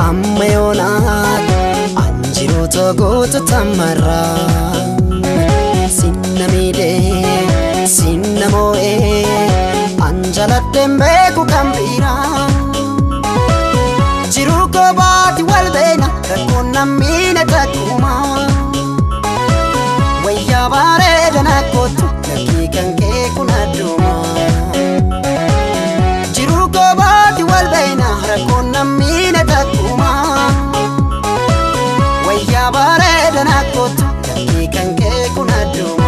Amma yoonaan anjiru togoota tamarraa sinna miidhee sinna moo'ee anjaladheen beeku kan biraa jiru kobaati wal beena rakkoon nammiine takkuma wayyaa bareedana kootu lakkii kan kee kun adduma jiru kobaati wal beena rakkoon nammiine takkuma wayyaa bareedana kootu lakkii kan kee kun adduma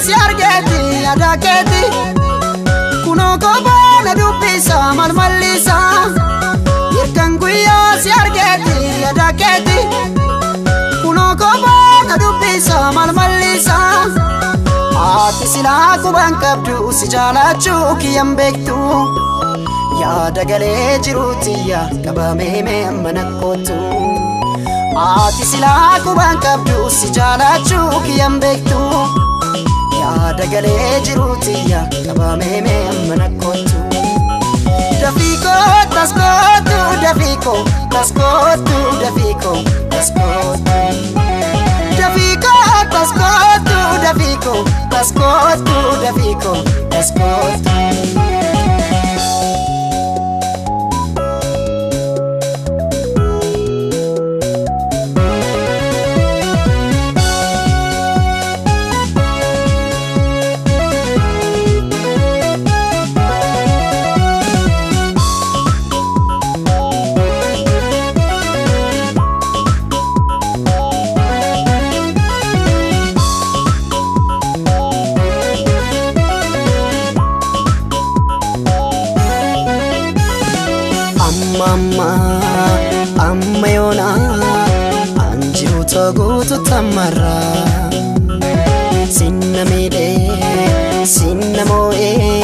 si argeti adaketi kuno kobana dubbisa malmalisa irkan guya si argeti adaketi kuno kobana dubbisa malmalisa ati sila kuban kabdu si jalachu kiyam bektu yaada galee jirutiya qabame me manakotu ati sila kuban kabdu si jalachu kiyam bektu yaada galee jirutiya qabame me manakotu dafiko taskotu dafiko taskotu dafiko taskotu dafiko taskotu dafiko taskotu dafiko taskotu amma yoonaan anjiru togoota tamarraa sinna miidhee sinna moo'ee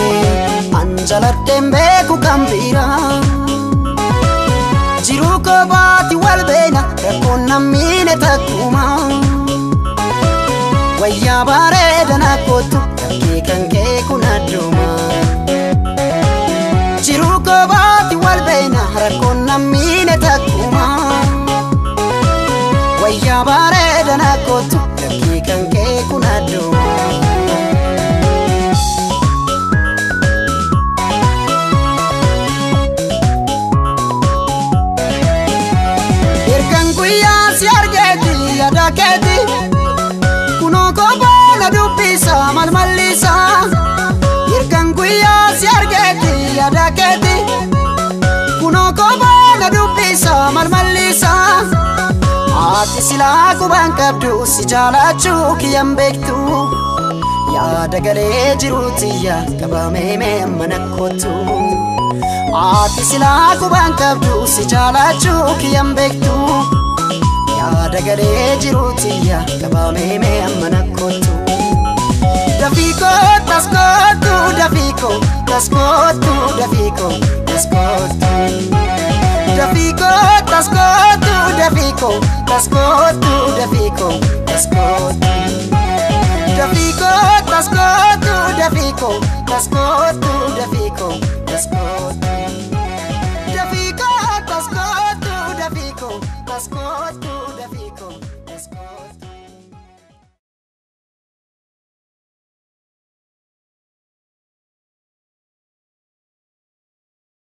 anjaladheen beeku kan biraa jiru kobaati wal beena rakkoon nammiine takkuma wayyaa bareedana kootu lakkii kan kee kun adduma jiru kobaati wal beena rakkoon nammiine takkuma wayyaa bareedana kootu lakkii kan kee kun adduma irkan guyyaa si argeeti adaketi kuno kobaana dubbisa malmallisa irkan guyyaa si argeeti adaketi kuno kobaana dubbisa malmallisa ati sila kuban kabdu si jalachu kiyam bektu yaada galee jirutiya qabame me manakotu ati sila kuban kabdu si jalachu kiyam bektu yaada galee jirutiya qabame me manakotu dafiko taskotu dafiko taskotu dafiko taskotu dafiko taskotu dafiko taskotu dafiko taskotu dafiko taskotu dafiko taskotu dafiko taskotu